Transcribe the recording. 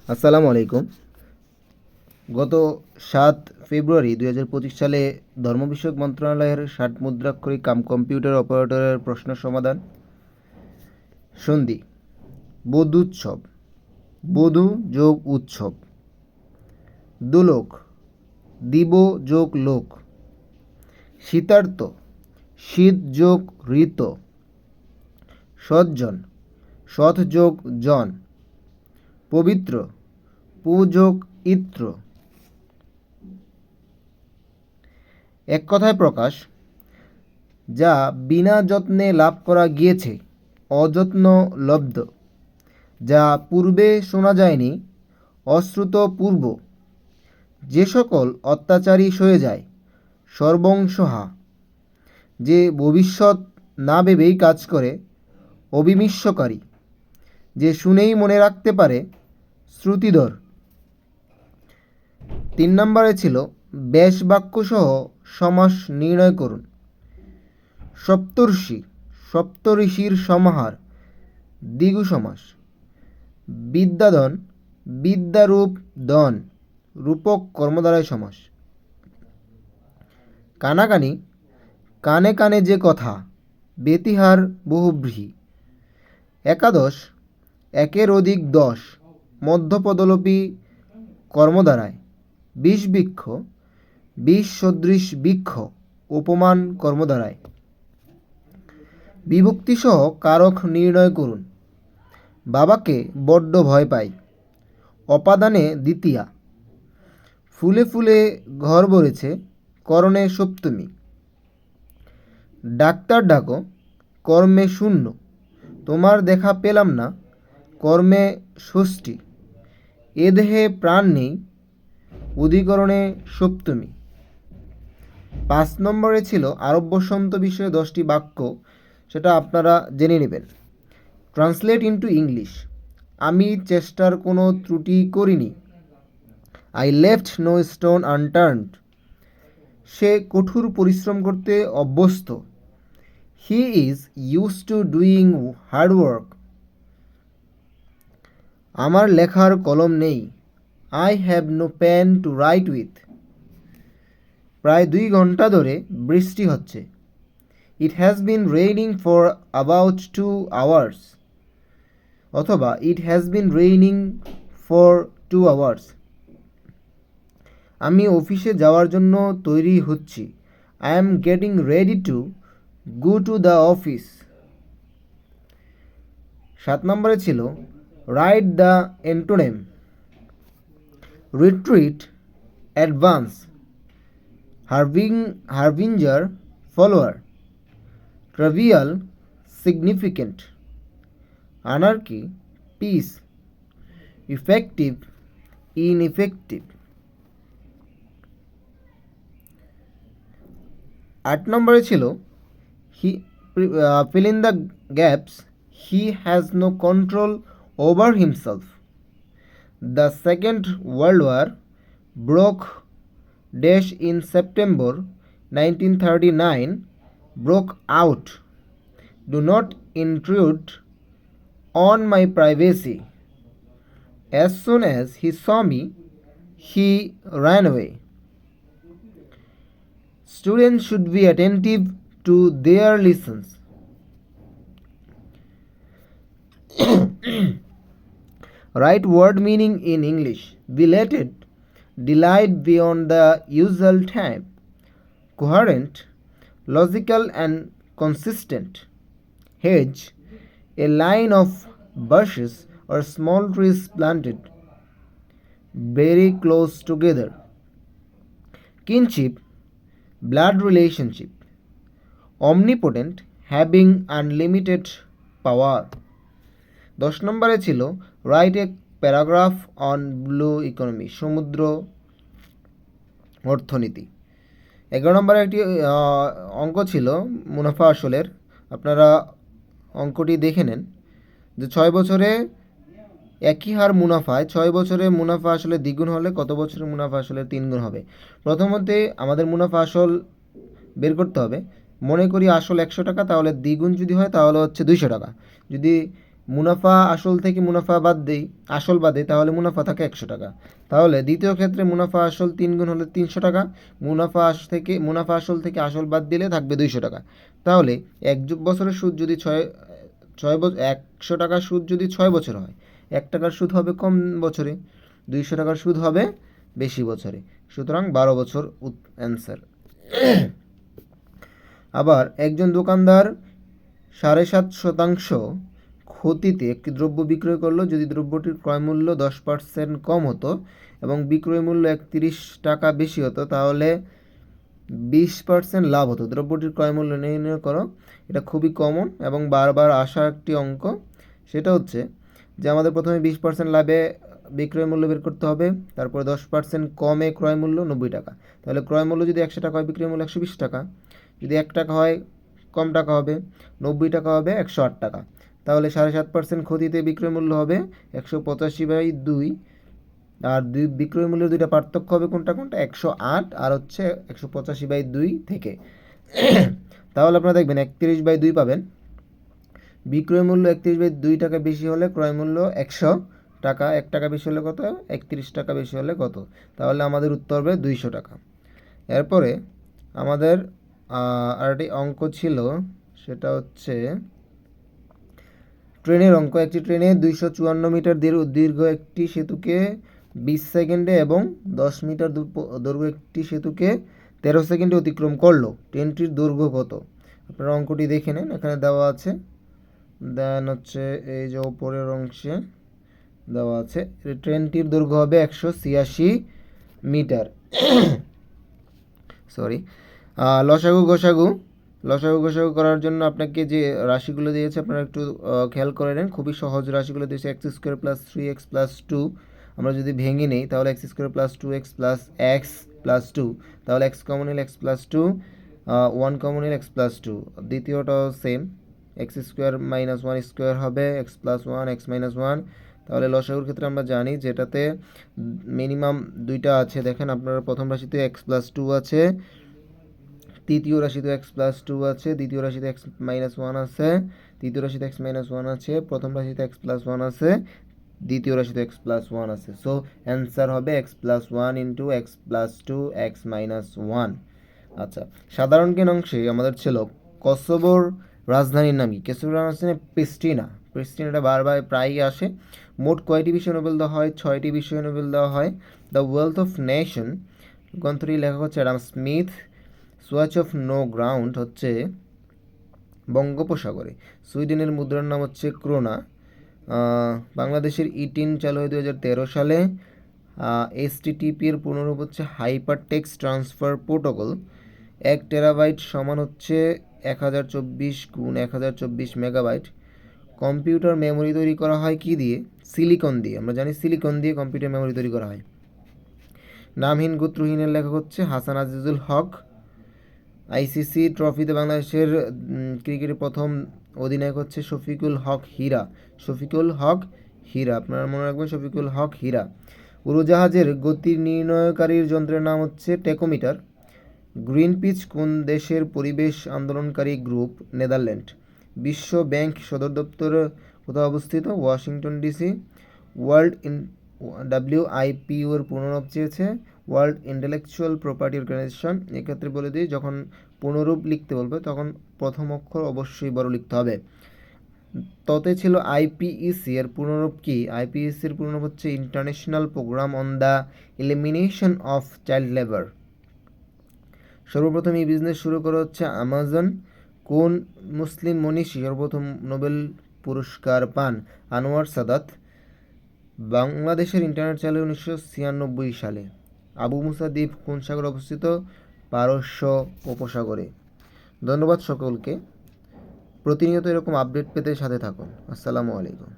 আসসালামু আলাইকুম। গত 7 ফেব্রুয়ারি 2025 সালে ধর্ম বিষয়ক মন্ত্রণালয়ের 60 মুদ্রাক্ষরিক কম্পিউটার অপারেটরের প্রশ্ন সমাধান। সন্ধি: বধূৎসব, বধূ যোগ উৎসব। দোলক, দিব যোগ লোক। শীতার্ত, শীত যোগ ঋত। সজ্জন, সৎ যোগ জন। পবিত্র, পু যোগ ইত্র। এক কথায় প্রকাশ: যা বিনা যত্নে লাভ করা গিয়েছে, অযত্ন লব্ধ। যা পূর্বে শোনা যায়নি, অশ্রুত পূর্ব। যে সকল অত্যাচারী সয়ে যায়, সর্বংসহা। যে ভবিষ্যৎ না ভেবেই কাজ করে, অবিমিষ্যকারী। যে শুনেই মনে রাখতে পারে, শ্রুতিধর। 3 নম্বরে ছিল ব্যাস বাক্যসহ সমাস নির্ণয় করুন। সপ্তর্ষি, সপ্তঋষির সমাহার, দ্বিগু সমাস। বিদ্যাধন, বিদ্যারূপ ধন, রূপক কর্মদ্বারায় সমাস। কানাকানি, কানে কানে যে কথা, বেতিহার বহুব্রীহি। একাদশ, একের অধিক 10, মধ্যপদলোপী কর্মদ্বারায়। বিষবৃক্ষ, বিষ সদৃশ বৃক্ষ, উপমান কর্মদ্বারায়। বিভক্তিসহ কারক নির্ণয় করুন। বাবাকে বড্ড ভয় পাই, অপাদানে দ্বিতীয়া। ফুলে ফুলে ঘর ভরেছে, করণে সপ্তমী। ডাক্তার ডাকো, কর্মে শূন্য। তোমার দেখা পেলাম না, কর্মে ষষ্ঠী। এ দেহে প্রাণ নেই, অধিকরণে সপ্তমী। 5 নম্বরে ছিল আরব বসন্ত বিষয়ে 10টি বাক্য, সেটা আপনারা জেনে নেবেন। ট্রান্সলেট ইনটু ইংলিশ: আমি চেষ্টার কোনো ত্রুটি করিনি। I left no stone unturned. সে কঠোর পরিশ্রম করতে অভ্যস্ত। He is use to doing hard work. আমার লেখার কলম নেই। I have no pen to write with. প্রায় 2 ঘন্টা ধরে বৃষ্টি হচ্ছে। It has been raining for about 2 hours. অথবা it has been raining for 2 hours. আমি অফিসে যাওয়ার জন্য তৈরি হচ্ছি। I am getting ready to go to the office. 7 নম্বরে ছিল right the antonym. Retreat, advance. Harbinger, follower. Trivial, significant. Anarchy, peace. Effective, ineffective. 8 নম্বরে ছিল fill in the gaps. He has no control over himself. The Second World War broke dash in September 1939 broke out. Do not intrude on my privacy. As soon as he saw me, he ran away. Students should be attentive to their lessons. Write word meaning in English. Belated, delayed beyond the usual time. Coherent, logical and consistent. Hedge, a line of bushes or small trees planted very close together. Kinship, blood relationship. Omnipotent, having unlimited power. 10 নম্বরে ছিল write a paragraph on blue economy, সমুদ্র অর্থনীতি। 11 নম্বরে একটি অঙ্ক ছিল মুনাফা আসলের। আপনারা অঙ্কটি দেখে নেন যে 6 বছরে একই হার মুনাফায় 6 বছরে মুনাফা আসলে দ্বিগুণ হলে কত বছরে মুনাফা আসলে 3 গুণ হবে। প্রথমতে আমাদের মুনাফা আসল বের করতে হবে। মনে করি আসল 100 টাকা, তাহলে দ্বিগুণ যদি হয় তাহলে হচ্ছে 200 টাকা। যদি মুনাফা আসল থেকে মুনাফা বাদ দেই, আসল বাদে, তাহলে মুনাফা থাকে 100 টাকা। তাহলে দ্বিতীয় ক্ষেত্রে মুনাফা আসল 3 গুণ হলে 300 টাকা, মুনাফা আসল থেকে আসল বাদ দিলে থাকবে 200 টাকা। তাহলে বছরের সুদ যদি 100 টাকার সুদ যদি 6 বছর হয়, 1 টাকার সুদ হবে কম বছরে, 200 টাকার সুদ হবে বেশি বছরে। সুতরাং 12 বছর অ্যান্সার। আবার একজন দোকানদার 7.5% ক্ষতিতে একটি দ্রব্য বিক্রয় করলো যদি দ্রব্যটির ক্রয় মূল্য 10% কম হতো এবং বিক্রয় মূল্য 31 টাকা বেশি হতো, তাহলে 20% লাভ হতো। দ্রব্যটির ক্রয় মূল্য নির্ণয় করো। এটা খুবই কমন এবং বারবার আসা একটি অঙ্ক। সেটা হচ্ছে যে আমাদের প্রথমে 20% লাভে বিক্রয় মূল্য বের করতে হবে, তারপরে 10% কমে ক্রয় মূল্য 90 টাকা। তাহলে ক্রয় মূল্য যদি 100 টাকা হয়, বিক্রয় মূল্য 120 টাকা। যদি 1 টাকা হয়, কম টাকা হবে, 90 টাকা হবে 108 টাকা। তাহলে 7.5% ক্ষতিতে বিক্রয় মূল্য হবে 185/2, আর বিক্রয় মূল্যের দুইটা পার্থক্য হবে কোনটা 108 আর হচ্ছে 185/2 থেকে। তাহলে আপনারা দেখবেন 31/2 পাবেন। বিক্রয় মূল্য 31/2 টাকা বেশি হলে ক্রয় মূল্য 100 টাকা, 1 টাকা বেশি হলে কত, 31 টাকা বেশি হলে কত। তাহলে আমাদের উত্তর হবে 200 টাকা। এরপরে আমাদের আরেকটি অঙ্ক ছিল, সেটা হচ্ছে ট্রেনের অঙ্ক। একটি ট্রেনে 254 মিটার দীর্ঘ একটি সেতুকে 20 সেকেন্ডে এবং 10 মিটার দৈর্ঘ্য একটি সেতুকে 13 সেকেন্ডে অতিক্রম করলো। ট্রেনটির দৈর্ঘ্য কত? আপনারা অঙ্কটি দেখে নেন, এখানে দেওয়া আছে। দেন হচ্ছে এই যে ওপরের অংশে দেওয়া আছে, ট্রেনটির দৈর্ঘ্য হবে 186 মিটার। সরি। লসাগু গসাগু করার জন্য আপনাকে যে রাশিগুলো দিয়েছে আপনারা একটু খেয়াল করে নেন। খুবই সহজ রাশিগুলো দিয়েছে। x² + 3x + 2। আমরা যদি ভেঙে নেই তাহলে x² + 2x + x + 2, তাহলে x কমন নিলে x + 2, 1 কমন নিলে x + 2। দ্বিতীয়টাও সেম, x² - 1² হবে x + 1 x - 1। তাহলে লসাগুর ক্ষেত্রে আমরা জানি যেটাতে মিনিমাম দুইটা আছে। দেখেন আপনারা প্রথম রাশিতে x + 2 আছে, তৃতীয় রাশিতে x + 2 আছে, দ্বিতীয় রাশিতে x - 1 আছে, তৃতীয় রাশিতে x - 1 আছে, প্রথম রাশিতে x + 1 আছে, দ্বিতীয় রাশিতে x + 1 আছে। সো অ্যান্সার হবে x + 1 × x + 2 x - 1। আচ্ছা, সাধারণ জ্ঞান অংশে আমাদের ছিল কসোভোর রাজধানীর নাম কি? কসোভোর রাজধানী প্রিস্টিনা। প্রিস্টিনাটা বারবার প্রায়ই আসে। মোট কয়টি বিষয় নোবেল দেওয়া হয়? 6টি বিষয় নোবেল দেওয়া হয়। দ্য ওয়েলথ অফ নেশন গ্রন্থটি লেখক হচ্ছে Adam Smith. Swatch of no ground হচ্ছে বঙ্গোপসাগরে। সুইডেনের মুদ্রার নাম হচ্ছে ক্রোনা। বাংলাদেশের ই-টিন চালু হয় 2013 সালে। HTTP এর পুনরূপ হচ্ছে hyper text transfer protocol. 1 terabyte সমান হচ্ছে 1024 × 1024 মেগাবাইট। কম্পিউটার মেমোরি তৈরি করা হয় কি দিয়ে? সিলিকন দিয়ে। আমরা জানি সিলিকন দিয়ে কম্পিউটার মেমোরি তৈরি করা হয়। নামহীন গোত্রহীনের লেখক হচ্ছে হাসান আজিজুল হক। ICC ট্রফিতে বাংলাদেশের ক্রিকেটের প্রথম অধিনায়ক হচ্ছে শফিকুল হক হীরা। শফিকুল হক হীরা, আপনারা মনে রাখবেন, শফিকুল হক হীরা। উড়োজাহাজের গতি নির্ণয়কারীর যন্ত্রের নাম হচ্ছে টেকোমিটার। গ্রিনপিচ কোন দেশের পরিবেশ আন্দোলনকারী গ্রুপ? নেদারল্যান্ড। বিশ্ব ব্যাংক সদর দপ্তর কোথায় অবস্থিত? Washington DC। WIPO এর পুনরূপ চেয়েছে ওয়ার্ল্ড ইন্টেলেকচুয়াল প্রপার্টি অর্গানাইজেশন। এক্ষেত্রে বলে দিই, যখন পুনরূপ লিখতে বলবে তখন প্রথম অক্ষর অবশ্যই বড় লিখতে হবে। ততে ছিল IPEC এর পুনরূপ কি? IPEC এর পুনরূপ হচ্ছে international programme on the elimination of child labour. সর্বপ্রথম এই বিজনেস শুরু করা হচ্ছে অ্যামাজন। কোন মুসলিম মনীষী সর্বপ্রথম নোবেল পুরস্কার পান? আনোয়ার সাদাত। বাংলাদেশের ইন্টারনেট চালু 1996 সালে। আবু মুসা দ্বীপ কোন সাগরে অবস্থিত? পারস্য উপসাগরে। ধন্যবাদ সকলকে। প্রতিনিয়ত এরকম আপডেট পেতে সাথে থাকুন। আসসালামু আলাইকুম।